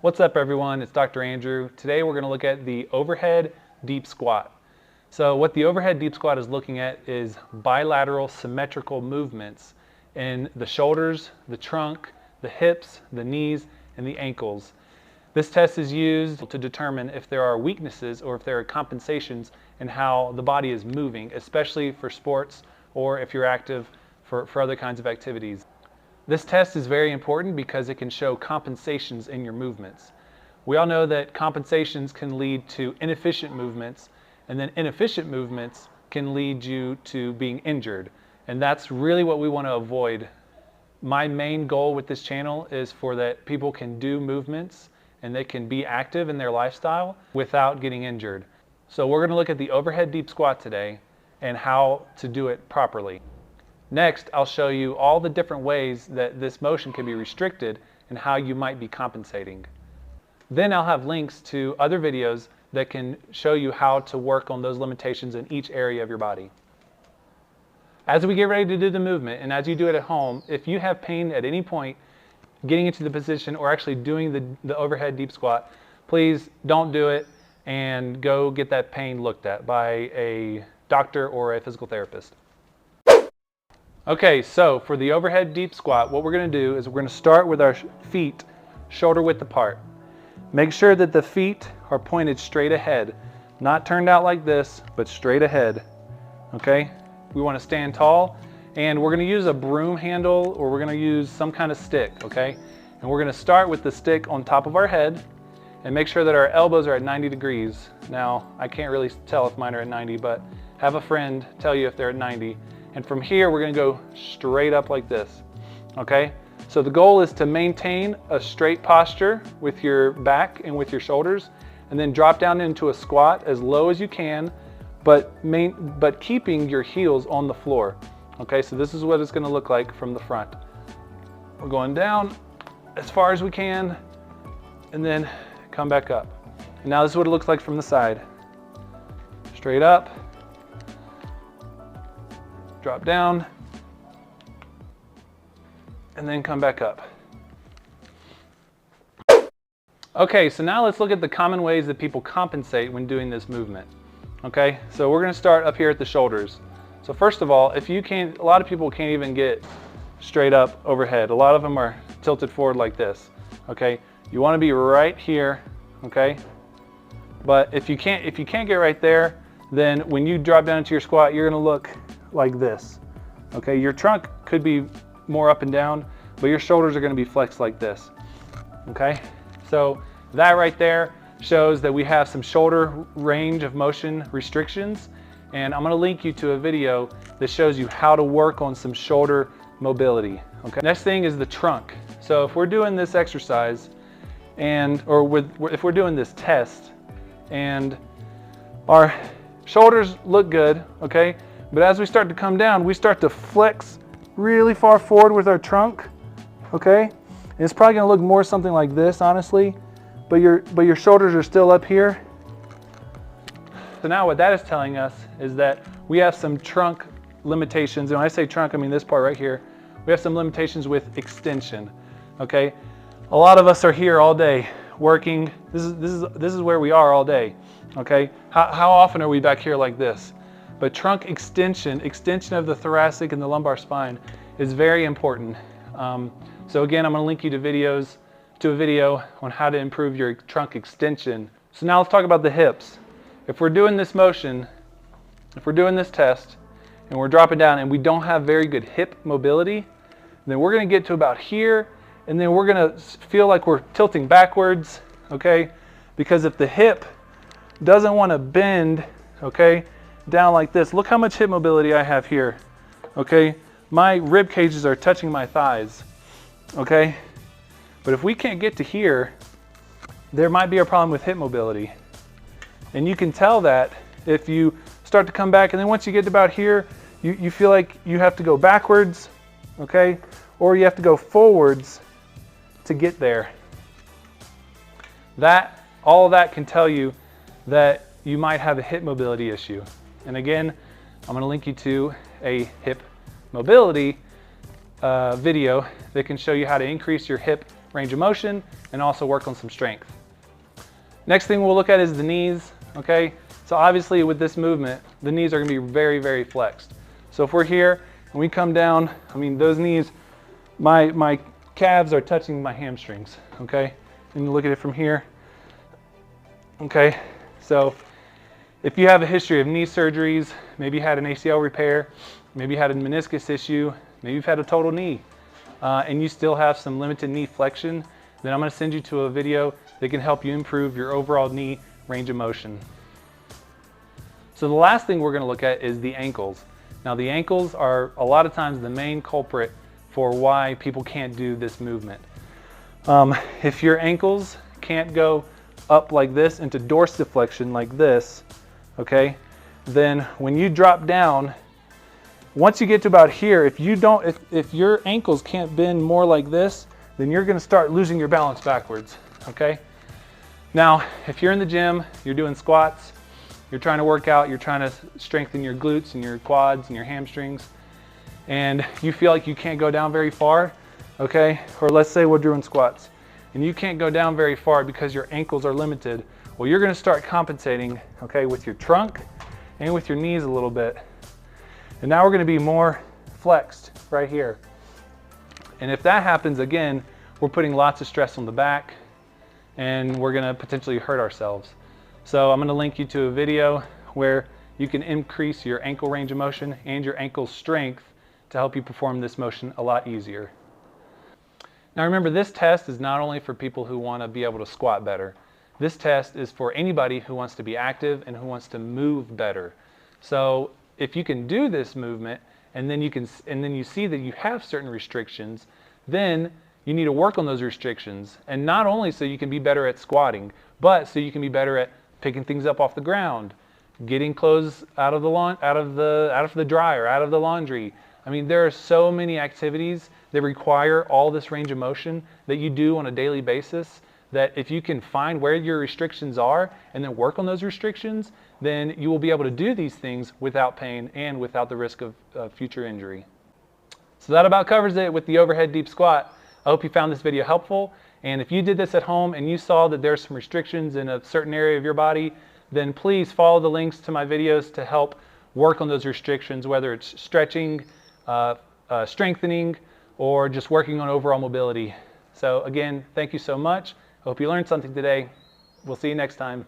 What's up everyone, it's Dr. Andrew. Today we're going to look at the overhead deep squat. So what the overhead deep squat is looking at is bilateral symmetrical movements in the shoulders, the trunk, the hips, the knees, and the ankles. This test is used to determine if there are weaknesses or if there are compensations in how the body is moving, especially for sports or if you're active for other kinds of activities. This test is very important because it can show compensations in your movements. We all know that compensations can lead to inefficient movements, and then inefficient movements can lead you to being injured. And that's really what we want to avoid. My main goal with this channel is for that people can do movements and they can be active in their lifestyle without getting injured. So we're going to look at the overhead deep squat today and how to do it properly. Next, I'll show you all the different ways that this motion can be restricted and how you might be compensating. Then I'll have links to other videos that can show you how to work on those limitations in each area of your body. As we get ready to do the movement, and as you do it at home, if you have pain at any point getting into the position or actually doing the overhead deep squat, please don't do it and go get that pain looked at by a doctor or a physical therapist. Okay, so for the overhead deep squat, what we're going to do is we're going to start with our feet shoulder width apart. Make sure that the feet are pointed straight ahead, not turned out like this, but straight ahead. Okay, we want to stand tall, and we're going to use a broom handle or we're going to use some kind of stick. Okay, and we're going to start with the stick on top of our head and make sure that our elbows are at 90 degrees. Now, I can't really tell if mine are at 90, but have a friend tell you if they're at 90. And from here, we're going to go straight up like this, okay? So the goal is to maintain a straight posture with your back and with your shoulders, and then drop down into a squat as low as you can, but keeping your heels on the floor, okay? So this is what it's going to look like from the front. We're going down as far as we can, and then come back up. And now this is what it looks like from the side. Straight up. Drop down, and then come back up. Okay, so now let's look at the common ways that people compensate when doing this movement. Okay, so we're going to start up here at the shoulders. So first of all, if you can't, a lot of people can't even get straight up overhead. A lot of them are tilted forward like this. Okay, you want to be right here. Okay, but if you can't get right there, then when you drop down into your squat, you're going to look like this. Okay, your trunk could be more up and down, but your shoulders are going to be flexed like this. Okay, so that right there shows that we have some shoulder range of motion restrictions, and I'm going to link you to a video that shows you how to work on some shoulder mobility. Okay, next thing is the trunk. So if we're doing this exercise if we're doing this test and our shoulders look good, okay, but as we start to come down, we start to flex really far forward with our trunk, okay? And it's probably gonna look more something like this, honestly, but your shoulders are still up here. So now what that is telling us is that we have some trunk limitations. And when I say trunk, I mean this part right here. We have some limitations with extension, okay? A lot of us are here all day working. This is where we are all day, okay? How often are we back here like this? But trunk extension of the thoracic and the lumbar spine is very important. So again, I'm going to link you to a video on how to improve your trunk extension. So now let's talk about the hips. If we're doing this motion, if we're doing this test, and we're dropping down and we don't have very good hip mobility, then we're going to get to about here, and then we're going to feel like we're tilting backwards, okay? Because if the hip doesn't want to bend, okay, down like this. Look how much hip mobility I have here, okay? My rib cages are touching my thighs, okay? But if we can't get to here, there might be a problem with hip mobility. And you can tell that if you start to come back, and then once you get to about here, you feel like you have to go backwards, okay? Or you have to go forwards to get there. All of that can tell you that you might have a hip mobility issue. And again, I'm going to link you to a hip mobility video that can show you how to increase your hip range of motion and also work on some strength. Next thing we'll look at is the knees, okay? So obviously with this movement, the knees are gonna be very, very flexed. So if we're here and we come down, I mean, those knees, my calves are touching my hamstrings, okay? And you look at it from here, okay? So if you have a history of knee surgeries, maybe you had an ACL repair, maybe you had a meniscus issue, maybe you've had a total knee, and you still have some limited knee flexion, then I'm gonna send you to a video that can help you improve your overall knee range of motion. So the last thing we're gonna look at is the ankles. Now the ankles are a lot of times the main culprit for why people can't do this movement. If your ankles can't go up like this into dorsiflexion like this, okay, then when you drop down, once you get to about here, if your ankles can't bend more like this, then you're gonna start losing your balance backwards, okay? Now, if you're in the gym, you're doing squats, you're trying to work out, you're trying to strengthen your glutes and your quads and your hamstrings, and you feel like you can't go down very far, okay? Or let's say we're doing squats, and you can't go down very far because your ankles are limited. Well, you're gonna start compensating, okay, with your trunk and with your knees a little bit. And now we're gonna be more flexed right here. And if that happens again, we're putting lots of stress on the back and we're gonna potentially hurt ourselves. So I'm gonna link you to a video where you can increase your ankle range of motion and your ankle strength to help you perform this motion a lot easier. Now remember, this test is not only for people who wanna be able to squat better. This test is for anybody who wants to be active and who wants to move better. So if you can do this movement and then you see that you have certain restrictions, then you need to work on those restrictions. And not only so you can be better at squatting, but so you can be better at picking things up off the ground, getting clothes out of the dryer, out of the laundry. I mean, there are so many activities that require all this range of motion that you do on a daily basis, that if you can find where your restrictions are and then work on those restrictions, then you will be able to do these things without pain and without the risk of future injury. So that about covers it with the overhead deep squat. I hope you found this video helpful. And if you did this at home and you saw that there's some restrictions in a certain area of your body, then please follow the links to my videos to help work on those restrictions, whether it's stretching, strengthening, or just working on overall mobility. So again, thank you so much. Hope you learned something today. We'll see you next time.